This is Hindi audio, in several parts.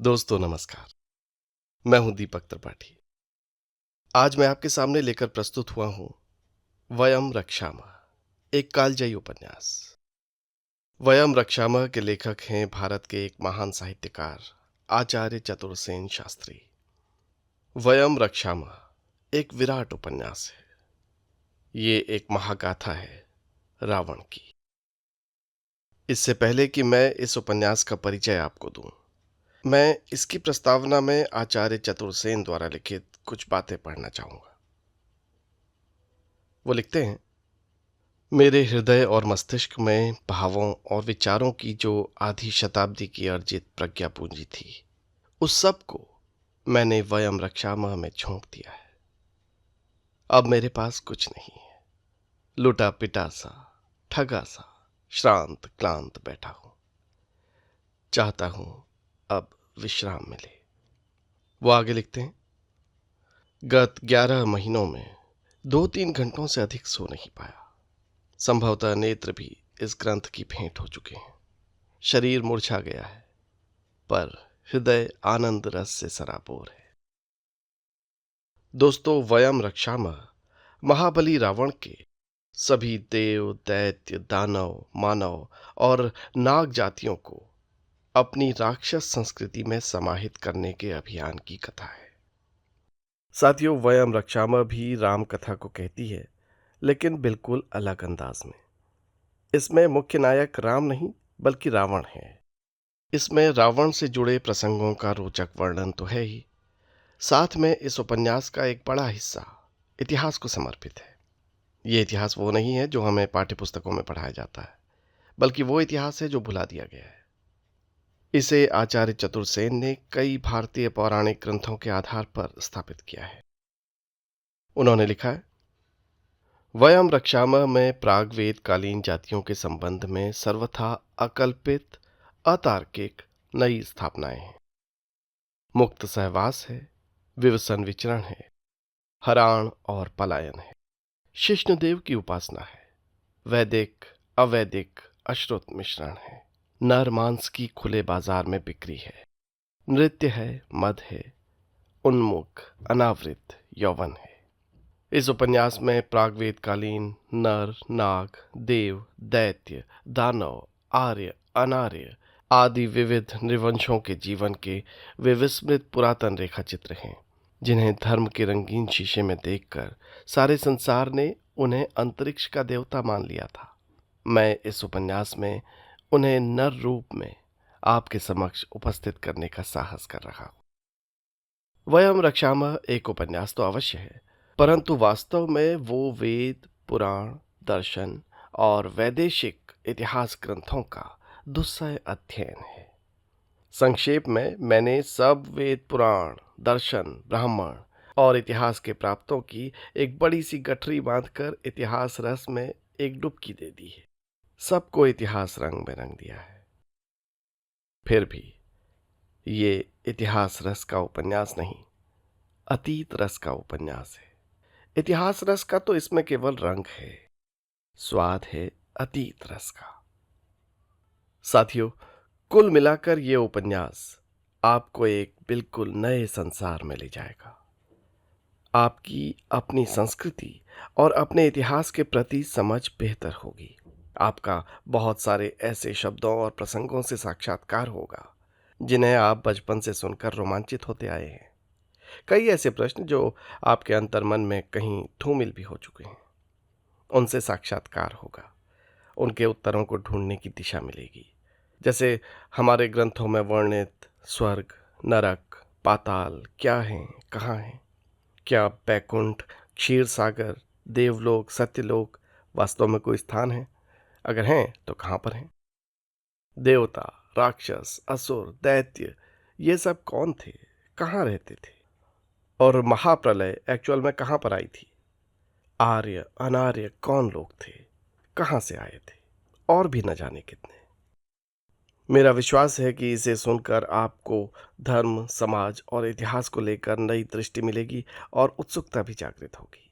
दोस्तों नमस्कार। मैं हूं दीपक त्रिपाठी। आज मैं आपके सामने लेकर प्रस्तुत हुआ हूं वयम रक्षामः, एक कालजयी उपन्यास। वयम रक्षामः के लेखक हैं भारत के एक महान साहित्यकार आचार्य चतुरसेन शास्त्री। वयम रक्षामः एक विराट उपन्यास है। ये एक महागाथा है रावण की। इससे पहले कि मैं इस उपन्यास का परिचय आपको दूं, मैं इसकी प्रस्तावना में आचार्य चतुरसेन द्वारा लिखित कुछ बातें पढ़ना चाहूंगा। वो लिखते हैं, मेरे हृदय और मस्तिष्क में भावों और विचारों की जो आधी शताब्दी की अर्जित प्रज्ञा पूंजी थी, उस सब को मैंने वयम रक्षामः में झोंक दिया है। अब मेरे पास कुछ नहीं है। लुटा पिटा सा, ठगा सा, श्रांत क्लांत बैठा हूं। चाहता हूं अब विश्राम मिले। वो आगे लिखते हैं, गत 11 महीनों में 2-3 घंटों से अधिक सो नहीं पाया। संभवतः नेत्र भी इस ग्रंथ की भेंट हो चुके हैं। शरीर मुरझा गया है, पर हृदय आनंद रस से सराबोर है। दोस्तों, वयम रक्षामः महाबली रावण के सभी देव, दैत्य, दानव, मानव और नाग जातियों को अपनी राक्षस संस्कृति में समाहित करने के अभियान की कथा है। साथियों, वयम रक्षामः भी राम कथा को कहती है, लेकिन बिल्कुल अलग अंदाज में। इसमें मुख्य नायक राम नहीं बल्कि रावण है। इसमें रावण से जुड़े प्रसंगों का रोचक वर्णन तो है ही, साथ में इस उपन्यास का एक बड़ा हिस्सा इतिहास को समर्पित है। ये इतिहास वो नहीं है जो हमें पाठ्यपुस्तकों में पढ़ाया जाता है, बल्कि वो इतिहास है जो भुला दिया गया है। इसे आचार्य चतुरसेन ने कई भारतीय पौराणिक ग्रंथों के आधार पर स्थापित किया है। उन्होंने लिखा है, वयम रक्षामः में प्राग वेद कालीन जातियों के संबंध में सर्वथा अकल्पित, अतार्किक नई स्थापनाएं हैं। मुक्त सहवास है, विवसन विचरण है, हराण और पलायन है, शिष्णुदेव की उपासना है, वैदिक अवैदिक अश्रुत मिश्रण है, नर मांस की खुले बाजार में बिक्री है, नृत्य है, मद है, उन्मुख अनावृत यौवन है। इस उपन्यास में प्रागवेदकालीन नर, नाग, देव, दैत्य, दानव, आर्य, अनार्य आदि विविध नृवंशों के जीवन के विस्मृत पुरातन रेखा चित्र हैं, जिन्हें धर्म के रंगीन शीशे में देखकर सारे संसार ने उन्हें अंतरिक्ष का देवता मान लिया था। मैं इस उपन्यास में उन्हें नर रूप में आपके समक्ष उपस्थित करने का साहस कर रहा हूं। वयम रक्षामः एक उपन्यास तो अवश्य है, परंतु वास्तव में वो वेद, पुराण, दर्शन और वैदेशिक इतिहास ग्रंथों का दुस्सह अध्ययन है। संक्षेप में मैंने सब वेद, पुराण, दर्शन, ब्राह्मण और इतिहास के प्राप्तों की एक बड़ी सी गठरी बांधकर इतिहास रस में एक डुबकी दे दी है। सबको इतिहास रंग में रंग दिया है। फिर भी ये इतिहास रस का उपन्यास नहीं, अतीत रस का उपन्यास है। इतिहास रस का तो इसमें केवल रंग है, स्वाद है अतीत रस का। साथियों, कुल मिलाकर यह उपन्यास आपको एक बिल्कुल नए संसार में ले जाएगा। आपकी अपनी संस्कृति और अपने इतिहास के प्रति समझ बेहतर होगी। आपका बहुत सारे ऐसे शब्दों और प्रसंगों से साक्षात्कार होगा जिन्हें आप बचपन से सुनकर रोमांचित होते आए हैं। कई ऐसे प्रश्न जो आपके अंतर्मन में कहीं धूमिल भी हो चुके हैं, उनसे साक्षात्कार होगा। उनके उत्तरों को ढूंढने की दिशा मिलेगी। जैसे हमारे ग्रंथों में वर्णित स्वर्ग, नरक, पाताल क्या हैं, कहाँ हैं? क्या बैकुंठ, क्षीर सागर, देवलोक, सत्यलोक वास्तव में कोई स्थान है? अगर हैं तो कहाँ पर हैं? देवता, राक्षस, असुर, दैत्य ये सब कौन थे, कहाँ रहते थे? और महाप्रलय एक्चुअल में कहाँ पर आई थी? आर्य, अनार्य कौन लोग थे, कहाँ से आए थे? और भी न जाने कितने। मेरा विश्वास है कि इसे सुनकर आपको धर्म, समाज और इतिहास को लेकर नई दृष्टि मिलेगी और उत्सुकता भी जागृत होगी।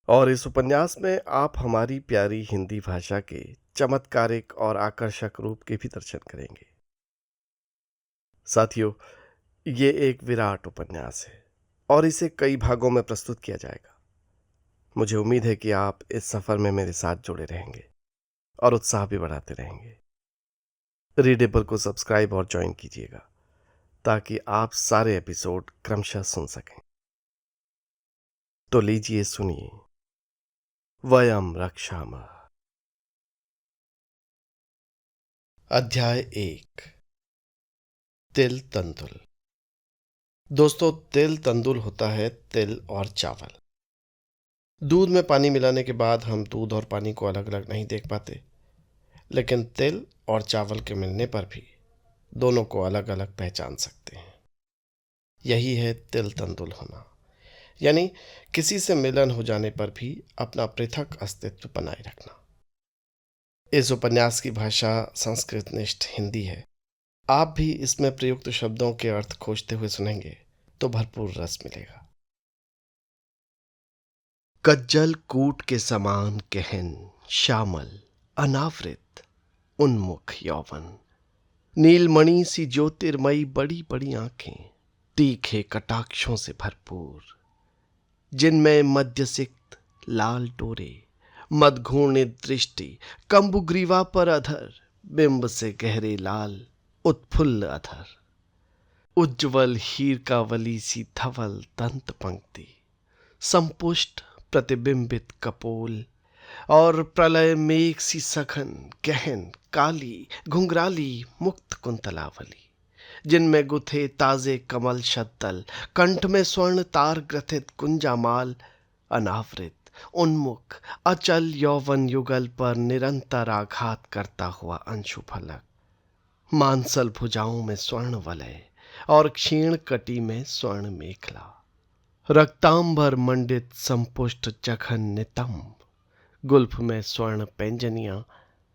और इस उपन्यास में आप हमारी प्यारी हिंदी भाषा के चमत्कारिक और आकर्षक रूप के भी दर्शन करेंगे। साथियों, ये एक विराट उपन्यास है और इसे कई भागों में प्रस्तुत किया जाएगा। मुझे उम्मीद है कि आप इस सफर में मेरे साथ जुड़े रहेंगे और उत्साह भी बढ़ाते रहेंगे। रीडेबल को सब्सक्राइब और ज्वाइन कीजिएगा ताकि आप सारे एपिसोड क्रमशः सुन सकें। तो लीजिए सुनिए वयम रक्षामः। अध्याय 1। तिल तंदुल। दोस्तों, तिल तंदुल होता है तिल और चावल। दूध में पानी मिलाने के बाद हम दूध और पानी को अलग अलग नहीं देख पाते, लेकिन तिल और चावल के मिलने पर भी दोनों को अलग अलग पहचान सकते हैं। यही है तिल तंदुल होना, यानी किसी से मिलन हो जाने पर भी अपना पृथक अस्तित्व बनाए रखना। इस उपन्यास की भाषा संस्कृतनिष्ठ हिंदी है। आप भी इसमें प्रयुक्त शब्दों के अर्थ खोजते हुए सुनेंगे तो भरपूर रस मिलेगा। कज्जल कूट के समान गहन श्यामल अनावृत उन्मुख यौवन, नीलमणि सी ज्योतिर्मयी बड़ी बड़ी आंखें, तीखे कटाक्षों से भरपूर, जिनमें मध्यसिक्त लाल डोरे, मदघूर्णित दृष्टि, कंबुग्रीवा पर अधर, बिंब से गहरे लाल उत्फुल्ल अधर, उज्ज्वल हीरकावली सी धवल दंत पंक्ति, संपुष्ट प्रतिबिंबित कपोल और प्रलय मेघ सी सघन गहन काली घुंघराली मुक्त कुंतलावली, जिनमें गुथे ताजे कमल शद्दल, कंठ में स्वर्ण तार ग्रथित कुंजामाल, अनावृत उन्मुख अचल यौवन युगल पर निरंतर आघात करता हुआ अंशुफलक, मांसल भुजाओं में स्वर्ण वलय और क्षीण कटी में स्वर्ण मेखला, रक्तांबर मंडित संपुष्ट जघन नितंब, गुल्फ में स्वर्ण पैंजनियां,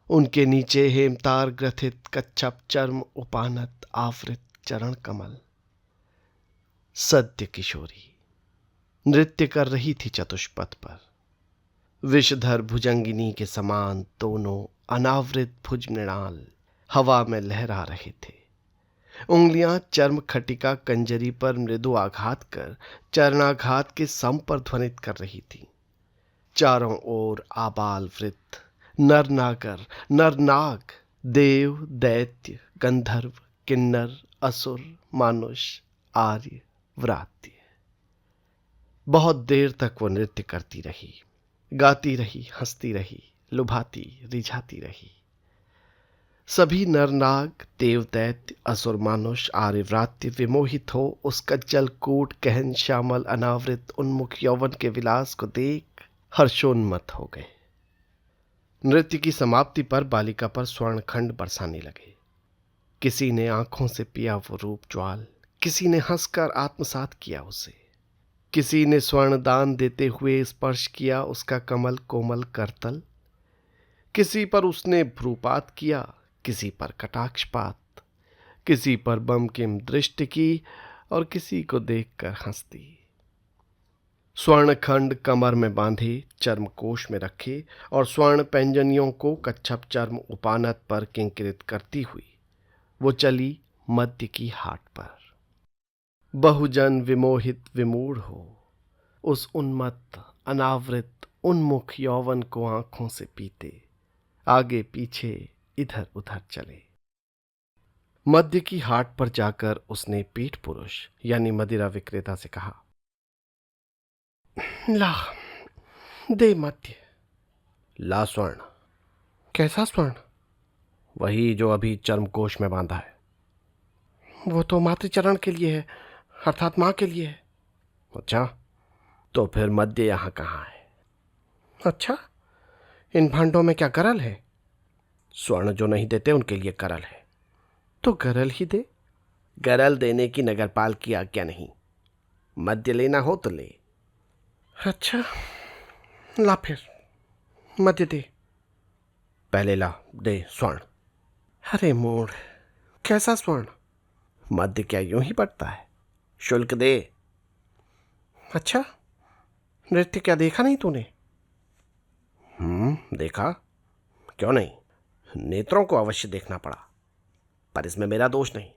उनके नीचे हेमतार ग्रथित कच्छप चर्म उपानत आवृत चरण कमल। सद्य किशोरी नृत्य कर रही थी चतुष्पथ पर। विषधर भुजंगिनी के समान दोनों अनावृत भुज मृणाल हवा में लहरा रहे थे। उंगलियां चर्म खटिका कंजरी पर मृदु आघात कर चरणाघात के सम पर ध्वनित कर रही थी। चारों ओर आबाल वृद्ध, नर नागर, नर नाग, देव दैत्य, गंधर्व, किन्नर, असुर, मानुष, आर्य, व्रात्य। बहुत देर तक वो नृत्य करती रही, गाती रही, हंसती रही, लुभाती रिझाती रही। सभी नरनाग, देवदैत्य, असुर, मानुष, आर्यव्रात्य विमोहित हो उस कज्जल कूट गहन श्यामल अनावृत उन्मुख यौवन के विलास को देख हर्षोन्मत्त हो गए। नृत्य की समाप्ति पर बालिका पर स्वर्णखंड बरसाने लगे। किसी ने आंखों से पिया वो रूप ज्वाल, किसी ने हंसकर आत्मसात किया उसे, किसी ने स्वर्ण दान देते हुए स्पर्श किया उसका कमल कोमल करतल, किसी पर उसने भ्रूपात किया, किसी पर कटाक्षपात, किसी पर बमकिम दृष्टि की और किसी को देखकर हंसती। स्वर्णखंड कमर में बांधे, चर्मकोश में रखे और स्वर्ण पैंजनियों को कच्छप चर्म उपानत पर किंकिरित करती हुई वो चली मध्य की हाट पर। बहुजन विमोहित विमूढ़ हो उस उन्मत्त अनावृत उन्मुख यौवन को आंखों से पीते आगे पीछे इधर उधर चले। मध्य की हाट पर जाकर उसने पीठ पुरुष यानी मदिरा विक्रेता से कहा, ला दे मध्य। ला स्वर्ण। कैसा स्वर्ण? वही जो अभी चर्मकोश में बांधा है। वो तो मातृचरण के लिए है, अर्थात मां के लिए है। अच्छा, तो फिर मध्य यहां कहां है? अच्छा, इन भांडों में क्या गरल है? स्वर्ण जो नहीं देते उनके लिए गरल है। तो गरल ही दे। गरल देने की नगरपाल की आज्ञा नहीं, मध्य लेना हो तो ले। अच्छा, ला फिर मध्य दे। पहले ला दे स्वर्ण। अरे मूढ़, कैसा स्वर्ण? मध्य क्या यूं ही पड़ता है? शुल्क दे। अच्छा, नृत्य क्या देखा नहीं तूने? देखा, क्यों नहीं, नेत्रों को अवश्य देखना पड़ा, पर इसमें मेरा दोष नहीं।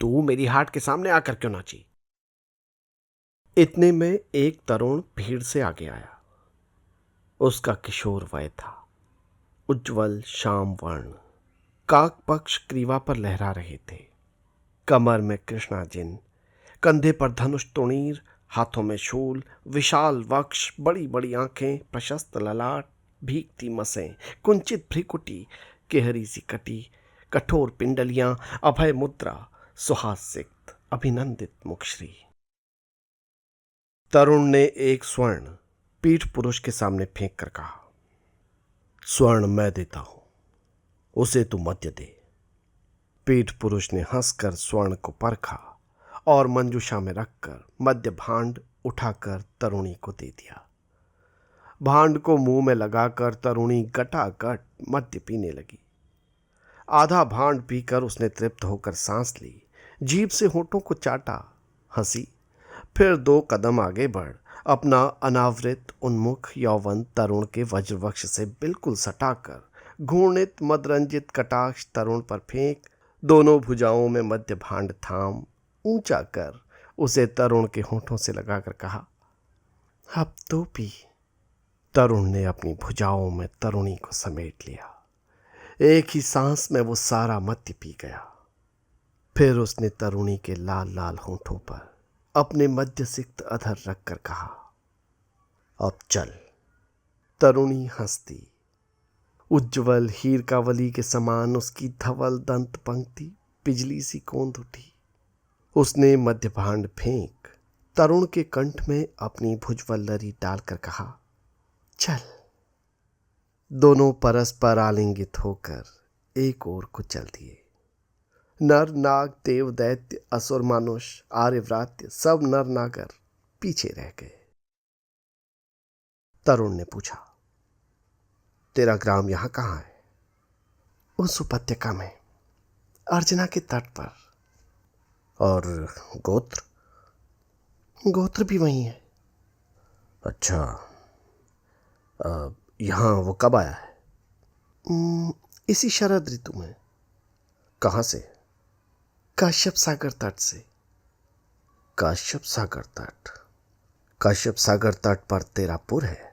तू मेरी हाट के सामने आकर क्यों नाची? इतने में एक तरुण भीड़ से आगे आया। उसका किशोर वय था, उज्जवल श्याम वर्ण, काक पक्ष ग्रीवा पर लहरा रहे थे। कमर में कृष्णाजिन, कंधे पर धनुष तोणीर, हाथों में शूल, विशाल वक्ष, बड़ी बड़ी आंखें, प्रशस्त ललाट, भीगती मसें, कुंचित भ्रिकुटी, केहरी सी कटी, कठोर पिंडलियां, अभय मुद्रा, सुहासित अभिनंदित मुखश्री। तरुण ने एक स्वर्ण पीठ पुरुष के सामने फेंक कर कहा, स्वर्ण मैं देता हूं, उसे तू मध्य दे। पीठ पुरुष ने हंसकर स्वर्ण को परखा और मंजूषा में रखकर मध्य भांड उठाकर तरुणी को दे दिया। भांड को मुंह में लगाकर तरुणी गटागट मद्य पीने लगी। आधा भांड पीकर उसने तृप्त होकर सांस ली, जीभ से होठों को चाटा, हंसी, फिर 2 कदम आगे बढ़ अपना अनावृत उन्मुख यौवन तरुण के वज्रवक्ष से बिल्कुल सटाकर घूर्णित मदरंजित कटाक्ष तरुण पर फेंक, दोनों भुजाओं में मध्य भांड थाम ऊंचा कर उसे तरुण के होठों से लगाकर कहा, अब तो पी। तरुण ने अपनी भुजाओं में तरुणी को समेट लिया। एक ही सांस में वो सारा मद्य पी गया। फिर उसने तरुणी के लाल लाल होठों पर अपने मध्यसिक्त अधर रखकर कहा, अब चल। तरुणी हंसती। उज्जवल हीरकावली के समान उसकी धवल दंत पंक्ति बिजली सी कौंध उठी। उसने मध्य भांड फेंक तरुण के कंठ में अपनी भुजवल्लरी डालकर कहा, चल। दोनों परस्पर आलिंगित होकर एक ओर को चल दिए। नर नाग देव दैत्य असुर मानुष आर्यव्रात्य सब नर नागर पीछे रह गए। तरुण ने पूछा, तेरा ग्राम यहां कहां है? उस उपत्यका में, अर्जना के तट पर। और गोत्र? गोत्र भी वही है। अच्छा, यहां वो कब आया है? इसी शरद ऋतु में। कहां से? काश्यप सागर तट से। काश्यप सागर तट? काश्यप सागर तट पर तेरा पुर है?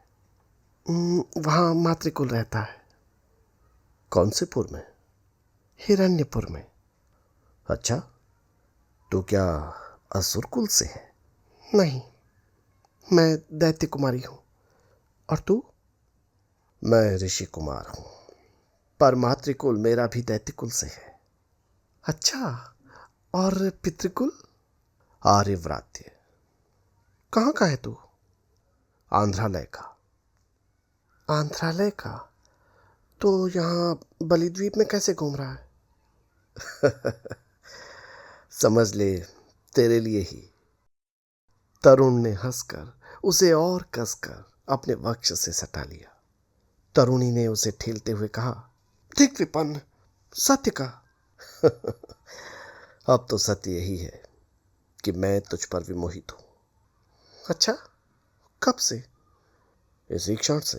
वहां मातृकुल रहता है। कौन से पुर में? हिरण्यपुर में। अच्छा, तू क्या असुर कुल से है? नहीं, मैं दैत्य कुमारी हूं। और तू? मैं ऋषि कुमार हूं, पर मातृकुल मेरा भी दैत्य कुल से है। अच्छा, और पितृकुल? आर्यव्रात्य। कहाँ का है तू? आंध्रालय का। आंध्रालय का? तो यहाँ बलिद्वीप में कैसे घूम रहा है? समझ ले, तेरे लिए ही। तरुण ने हंसकर उसे और कसकर अपने वक्ष से सटा लिया। तरुणी ने उसे ठेलते हुए कहा, देख विपन्न, सत्य का। अब तो सत्य यही है कि मैं तुझ पर विमोहित हूं। अच्छा, कब से? इसी क्षण से।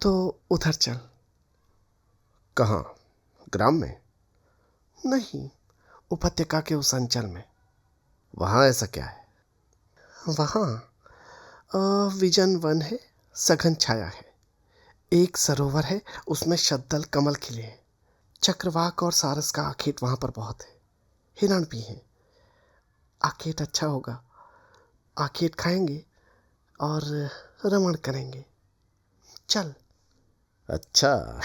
तो उधर चल। कहाँ? ग्राम में? नहीं, उपत्यका के उस अंचल में। वहां ऐसा क्या है? वहां विजन वन है, सघन छाया है। एक सरोवर है, उसमें शद्दल कमल खिले हैं। चक्रवाक और सारस का आखेट वहां पर बहुत है। हिरण भी हैं। आखेट अच्छा होगा। आखेट खाएंगे और रमण करेंगे। चल। अच्छा।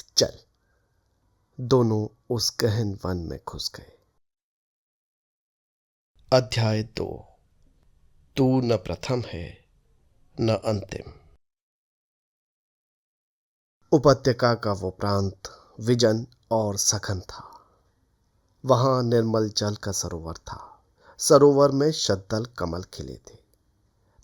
चल। दोनों उस गहन वन में घुस गए। अध्याय 2। तू न प्रथम है न अंतिम। उपत्यका का वो प्रांत विजन और सघन था। वहां निर्मल जल का सरोवर था। सरोवर में शद्दल कमल खिले थे।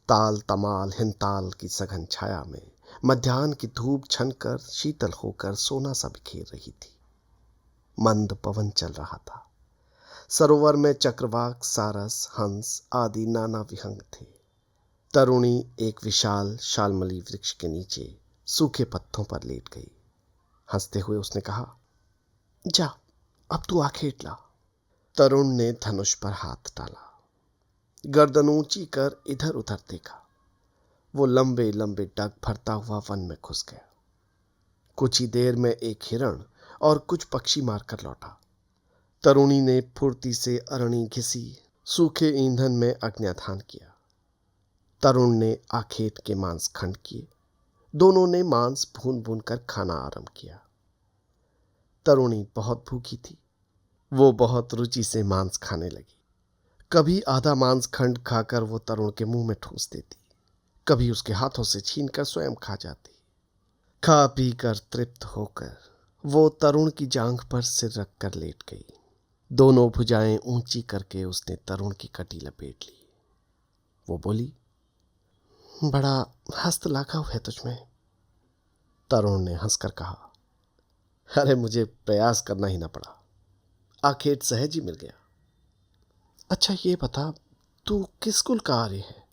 ताल तमाल हिमताल की सघन छाया में मध्याह्न की धूप छनकर शीतल होकर सोना सा बिखेर रही थी। मंद पवन चल रहा था। सरोवर में चक्रवाक, सारस, हंस आदि नाना विहंग थे। तरुणी एक विशाल शालमली वृक्ष के नीचे सूखे पत्तों पर लेट गई। हंसते हुए उसने कहा, जा, अब तू आखेट ला। तरुण ने धनुष पर हाथ डाला, गर्दन ऊंची कर इधर उधर देखा। वो लंबे लंबे डग भरता हुआ वन में घुस गया। कुछ ही देर में एक हिरण और कुछ पक्षी मारकर लौटा। तरुणी ने फुर्ती से अरणी घिसी, सूखे ईंधन में अग्न्याधान किया। तरुण ने आखेट के मांस खंड किए। दोनों ने मांस भून भून कर खाना आरंभ किया। तरुणी बहुत भूखी थी। वो बहुत रुचि से मांस खाने लगी। कभी आधा मांस खंड खाकर वो तरुण के मुंह में ठूंस देती, कभी उसके हाथों से छीनकर स्वयं खा जाती। खा पी कर तृप्त होकर वो तरुण की जांघ पर सिर रखकर लेट गई। दोनों भुजाएं ऊंची करके उसने तरुण की कटी लपेट ली। वो बोली, बड़ा हस्त लाघव है तुझमें। तरुण ने हंसकर कहा, अरे मुझे प्रयास करना ही ना पड़ा, आखेट सहज ही मिल गया। अच्छा ये बता, तू किस कुल का आर्य है?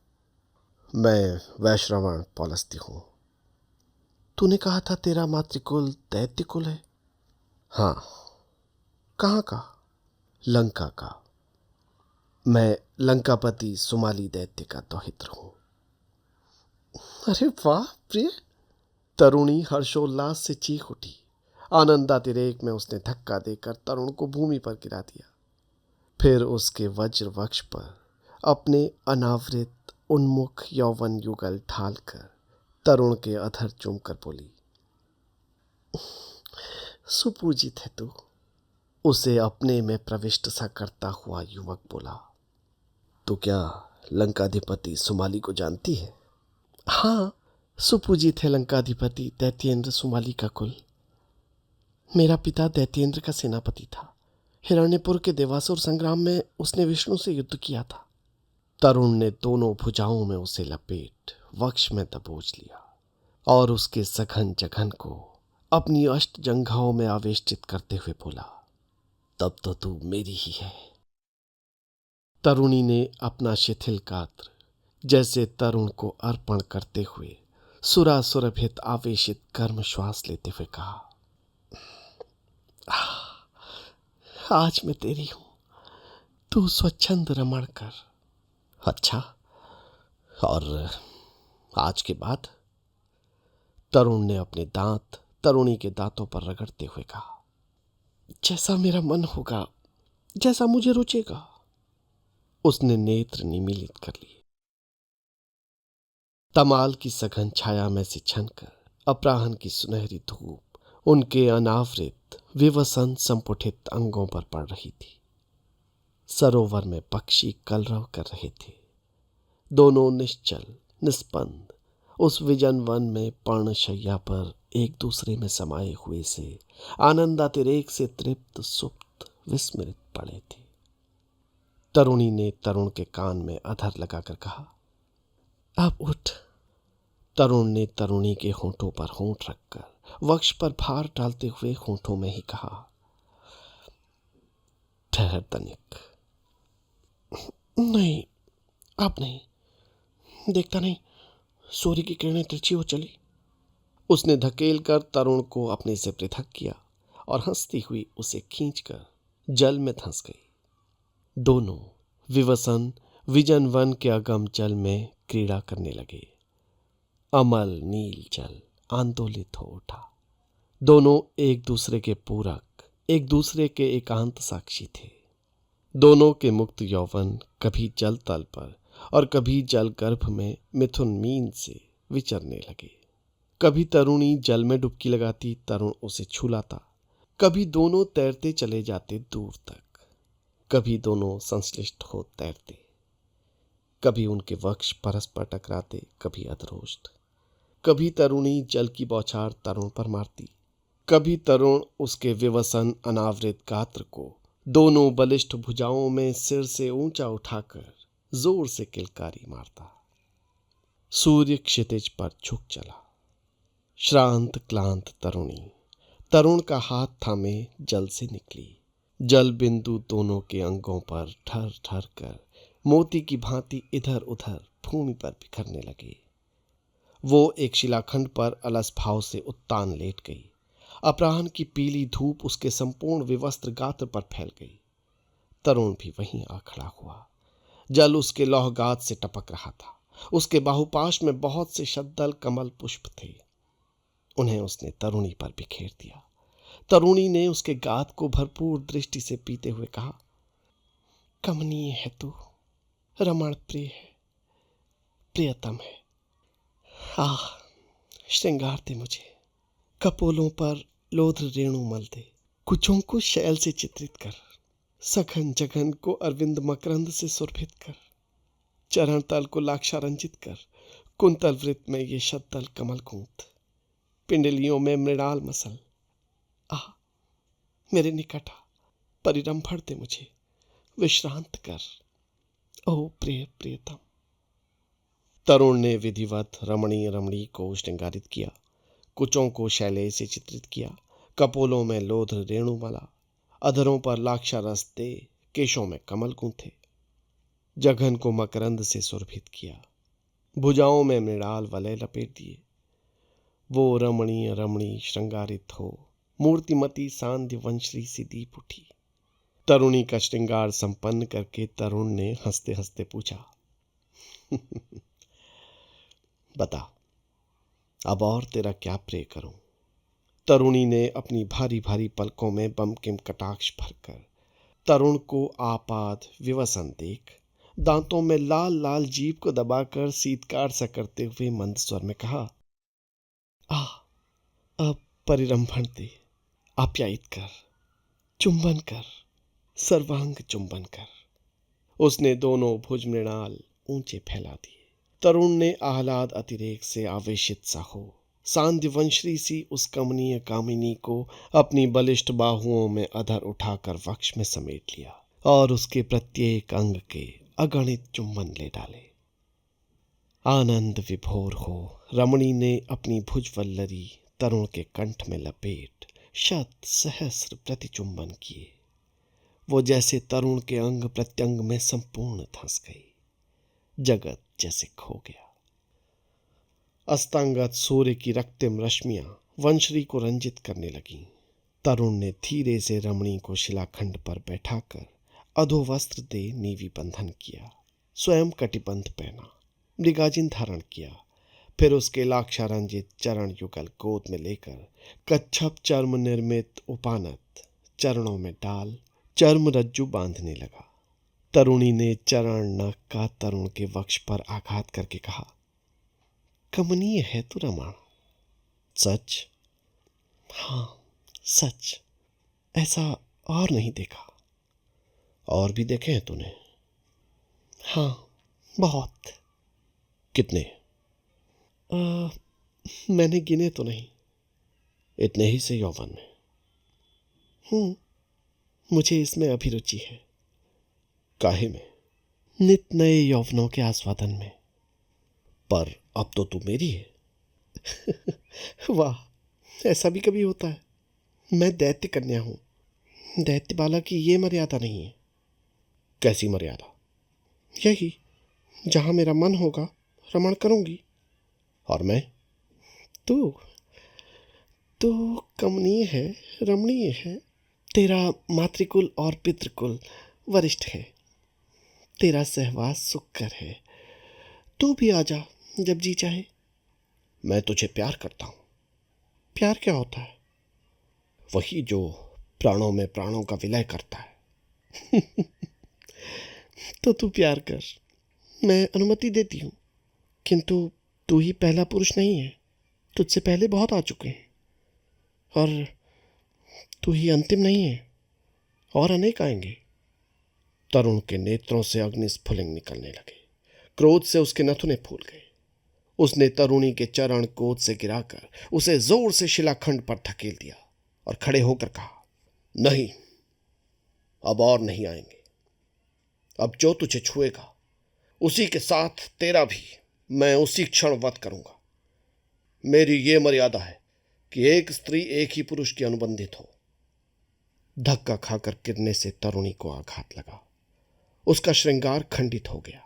मैं वैश्रवण पौलस्त्य हूं। तूने कहा था तेरा मातृकुल दैत्य कुल है। हाँ। कहाँ का? लंका का। मैं लंकापति सुमाली दैत्य का दौहित्र हूं। अरे वाह प्रिय। तरुणी हर्षोल्लास से चीख उठी। आनंदातिरेक में उसने धक्का देकर तरुण को भूमि पर गिरा दिया। फिर उसके वज्र वक्ष पर अपने अनावृत उन्मुख यौवन युगल ढालकर तरुण के अधर चूमकर बोली, सुपूजित है तू। उसे अपने में प्रविष्ट सा करता हुआ युवक बोला, तू क्या लंकाधिपति सुमाली को जानती है? हाँ, सुपूजित है लंकाधिपति दैत्येंद्र सुमाली का कुल। मेरा पिता दैत्येंद्र का सेनापति था। हिरण्यपुर के देवासुर संग्राम में उसने विष्णु से युद्ध किया था। तरुण ने दोनों भुजाओं में उसे लपेट वक्ष में दबोच लिया और उसके सघन जघन को अपनी अष्टजंघाओं में आवेष्टित करते हुए बोला, तब तो तू मेरी ही है। तरुणी ने अपना शिथिल गात्र जैसे तरुण को अर्पण करते हुए सुरासुरभित आवेशित कर्म श्वास लेते हुए कहा, आज मैं तेरी हूं, तू स्वच्छंद रमण कर। अच्छा, और आज के बाद? तरुण ने अपने दांत तरुणी के दांतों पर रगड़ते हुए कहा, जैसा मेरा मन होगा, जैसा मुझे रुचेगा। उसने नेत्र निमीलित कर लिए। तमाल की सघन छाया में से छनकर अपराह्न की सुनहरी धूप उनके अनावृत विवसन संपुटित अंगों पर पड़ रही थी। सरोवर में पक्षी कलरव कर रहे थे। दोनों निश्चल निस्पंद उस विजन वन में पर्णशैया पर एक दूसरे में समाये हुए से आनंदातिरेक से तृप्त सुप्त विस्मृत पड़े थे। तरुणी ने तरुण के कान में अधर लगाकर कहा, अब उठ। तरुण ने तरुणी के होंठों पर होंठ रखकर वक्ष पर भार डालते हुए होंठों में ही कहा, ठहर तनिक। नहीं, अब नहीं। देखता नहीं, सूर्य की किरणें तिरछी हो चली। उसने धकेल कर तरुण को अपने से पृथक किया और हंसती हुई उसे खींचकर जल में धंस गई। दोनों विवसन विजन वन के अगम जल में क्रीड़ा करने लगे। अमल नील जल आंदोलित हो उठा। दोनों एक दूसरे के पूरक, एक दूसरे के एकांत साक्षी थे। दोनों के मुक्त यौवन कभी जल तल पर और कभी जल गर्भ में मिथुन मीन से विचरने लगे। कभी तरुणी जल में डुबकी लगाती, तरुण उसे छू लाता। कभी दोनों तैरते चले जाते दूर तक, कभी दोनों संश्लिष्ट हो तैरते। कभी उनके वक्ष परस्पर टकराते, कभी अधरोष्ट। कभी तरुणी जल की बौछार तरुण पर मारती, कभी तरुण उसके विवसन अनावृत गात्र को दोनों बलिष्ठ भुजाओं में सिर से ऊंचा उठाकर जोर से किलकारी मारता। सूर्य क्षितिज पर झुक चला। श्रांत क्लांत तरुणी तरुण का हाथ थामे जल से निकली। जल बिंदु दोनों के अंगों पर ठर ठर कर मोती की भांति इधर उधर भूमि पर बिखरने लगे। वो एक शिलाखंड पर अलस भाव से उत्तान लेट गई अपराह्न की पीली धूप उसके संपूर्ण विवस्त्र गात्र पर फैल गई। तरुण भी वहीं आ खड़ा हुआ। जल उसके लौहगात से टपक रहा था। उसके बाहुपाश में बहुत से शद्दल कमल पुष्प थे। उन्हें उसने तरुणी पर बिखेर दिया। तरुणी ने उसके गात को भरपूर दृष्टि से पीते हुए कहा, कमनीय है तू, रमण प्रिय है, प्रियतम है। आह, श्रृंगार दे मुझे, कपोलों पर लोध्र रेणु मल दे, कुचों को शैल से चित्रित कर, सघन जघन को अरविंद मकरंद से सुरभित कर, चरण तल को लाक्षारंजित कर, कुंतल वृत्त में ये शद्दल कमल गूंथ, पिंडलियों में मृणाल मसल। आह, मेरे निकट आ, परिरंभण दे मुझे, विश्रांत कर, ओ प्रिय प्रियतम। तरुण ने विधिवत रमणीय रमणी को श्रृंगारित किया, कुचों को शैले से चित्रित किया, कपोलों में लोध्र रेणु मला, अधरों पर लाक्षा रस दे, केशों में कमल गूंथे, जघन को मकरंद से सुरभित किया, भुजाओं में मृणाल वलय लपेट दिए। वो रमणीय रमणी श्रृंगारित हो मूर्तिमती सांध्य वंशरी सी दीप उठी। तरुणी का श्रृंगार संपन्न करके तरुण ने हंसते हंसते पूछा, बता, अब और तेरा क्या प्रे करूं। तरुणी ने अपनी भारी भारी पलकों में बमकिम कटाक्ष भरकर तरुण को आपाद विवसन देख, दांतों में लाल लाल जीभ को दबाकर सीतकार सा करते हुए मंद स्वर में कहा, अब परिरंभण दे, आप्यायित कर, चुंबन कर, सर्वांग चुंबन कर। उसने दोनों भुज मृणाल ऊंचे फैला दिए। तरुण ने आह्लाद अतिरेक से आवेशित सा हो सांध्य वंशरी सी उस कमनीय कामिनी को अपनी बलिष्ठ बाहुओं में अधर उठाकर वक्ष में समेट लिया और उसके प्रत्येक अंग के अगणित चुंबन ले डाले। आनंद विभोर हो रमणी ने अपनी भुजवल्लरी तरुण के कंठ में लपेट शत सहस्र प्रतिचुंबन किए। वो जैसे तरुण के अंग प्रत्यंग में संपूर्ण धंस गई। जगत जैसे खो गया। अस्तांगत सूर्य की रक्तिम रश्मियां वंशरी को रंजित करने लगीं। तरुण ने धीरे से रमणी को शिलाखंड पर बैठाकर अधोवस्त्र दे नीवी बंधन किया, स्वयं कटिबंध पहना, मृगाजिन धारण किया। फिर उसके लाक्षारंजित चरण युगल गोद में लेकर कच्छप चर्म निर्मित उपानत चरणों में डाल चर्म रज्जु बांधने लगा। तरुणी ने चरण नख का तरुण के वक्ष पर आघात करके कहा, कमनीय है तू रमण। सच? हाँ सच, ऐसा और नहीं देखा। और भी देखे हैं तूने? हाँ बहुत। कितने? मैंने गिने तो नहीं। इतने ही से यौवन में? मुझे इसमें अभिरुचि है। काहे में? नित नए यौवनों के आस्वादन में। पर अब तो तू मेरी है। वाह, ऐसा भी कभी होता है? मैं दैत्य कन्या हूं। दैत्य बाला की ये मर्यादा नहीं है। कैसी मर्यादा? यही, जहां मेरा मन होगा रमण करूंगी। और मैं? तू कमनीय है, रमणीय है। तेरा मातृकुल और पितृकुल वरिष्ठ है। तेरा सहवास सुखकर है। तू भी आजा जब जी चाहे। मैं तुझे प्यार करता हूं। प्यार क्या होता है? वही जो प्राणों में प्राणों का विलय करता है। तो तू प्यार कर, मैं अनुमति देती हूं। किंतु तू ही पहला पुरुष नहीं है। तुझसे पहले बहुत आ चुके हैं। और तू ही अंतिम नहीं है, और अनेक आएंगे। तरुण के नेत्रों से अग्निस्फुलिंग निकलने लगे। क्रोध से उसके नथुने फूल गए। उसने तरुणी के चरण गोद से गिराकर उसे जोर से शिलाखंड पर धकेल दिया और खड़े होकर कहा, नहीं, अब और नहीं आएंगे। अब जो तुझे छुएगा उसी के साथ तेरा भी मैं उसी क्षण वध करूंगा। मेरी ये मर्यादा है कि एक स्त्री एक ही पुरुष की अनुबंधित हो। धक्का खाकर गिरने से तरुणी को आघात लगा। उसका श्रृंगार खंडित हो गया।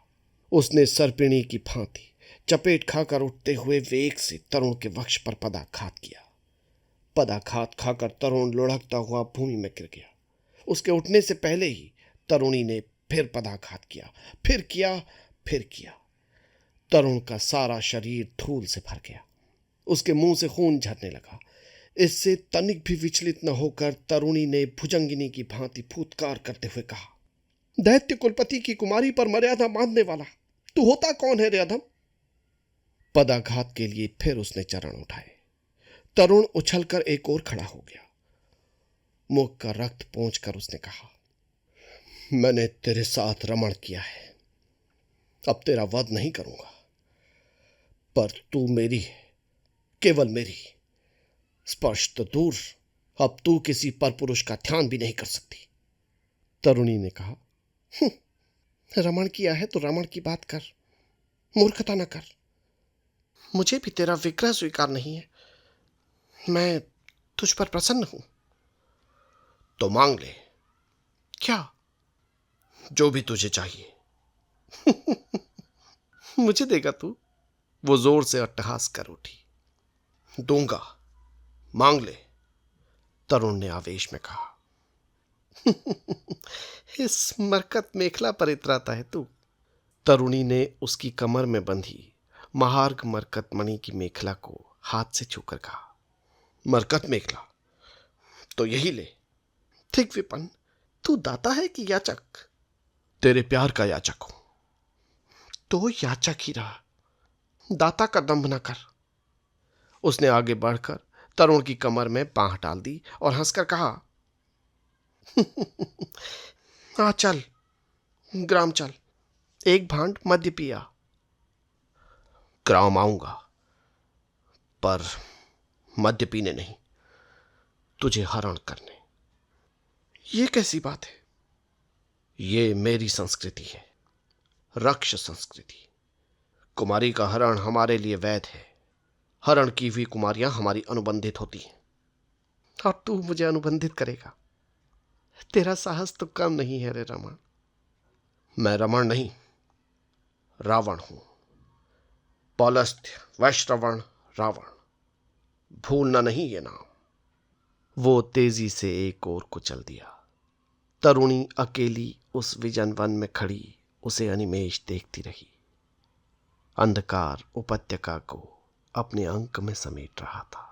उसने सर्पिणी की भांति चपेट खाकर उठते हुए वेग से तरुण के वक्ष पर पदाघात किया। पदाघात खाकर तरुण लुढ़कता हुआ भूमि में गिर गया। उसके उठने से पहले ही तरुणी ने फिर पदाघात किया, फिर किया, फिर किया। तरुण का सारा शरीर धूल से भर गया। उसके मुंह से खून झरने लगा। इससे तनिक भी विचलित न होकर तरुणी ने भुजंगिनी की भांति फूत्कार करते हुए कहा, दैत्य कुलपति की कुमारी पर मर्यादा मानने वाला तू होता कौन है रे अधम? पदाघात के लिए फिर उसने चरण उठाए। तरुण उछलकर एक ओर खड़ा हो गया। मुख का रक्त पोंछकर उसने कहा, मैंने तेरे साथ रमण किया है, अब तेरा वध नहीं करूंगा, पर तू मेरी है, केवल मेरी। स्पर्श तो दूर, अब तू किसी परपुरुष का ध्यान भी नहीं कर सकती। तरुणी ने कहा, रमण किया है तो रमण की बात कर, मूर्खता न कर। मुझे भी तेरा विग्रह स्वीकार नहीं है, मैं तुझ पर प्रसन्न हूं। तो मांग ले। क्या? जो भी तुझे चाहिए। मुझे देगा तू? वो जोर से अट्टहास कर उठी। दूंगा, मांग ले, तरुण ने आवेश में कहा। इस मरकत मेखला पर इतराता है तू? तरुणी ने उसकी कमर में बंधी महार्घ मरकत मणि की मेखला को हाथ से छूकर कहा, मरकत मेखला तो यही ले। ठीक विपन्न, तू दाता है कि याचक? तेरे प्यार का याचक हूं। तो याचक ही रहा, दाता का दंभ न कर। उसने आगे बढ़कर तरुण की कमर में बांह डाल दी और हंसकर कहा, आ चल, ग्राम चल, एक भांड मद्य पिया। ग्राम आऊंगा, पर मद्य पीने नहीं, तुझे हरण करने। ये कैसी बात है? ये मेरी संस्कृति है, रक्ष संस्कृति। कुमारी का हरण हमारे लिए वैध है। हरण की हुई कुमारियां हमारी अनुबंधित होती हैं। और तू मुझे अनुबंधित करेगा? तेरा साहस तो कम नहीं है रे रमण। मैं रमण नहीं, रावण हूं। पौलस्त्य, वैश्रवण, रावण, भूलना नहीं ये नाम। वो तेजी से एक ओर को चल दिया। तरुणी अकेली उस विजन वन में खड़ी उसे अनिमेष देखती रही। अंधकार उपत्यका को अपने अंक में समेट रहा था।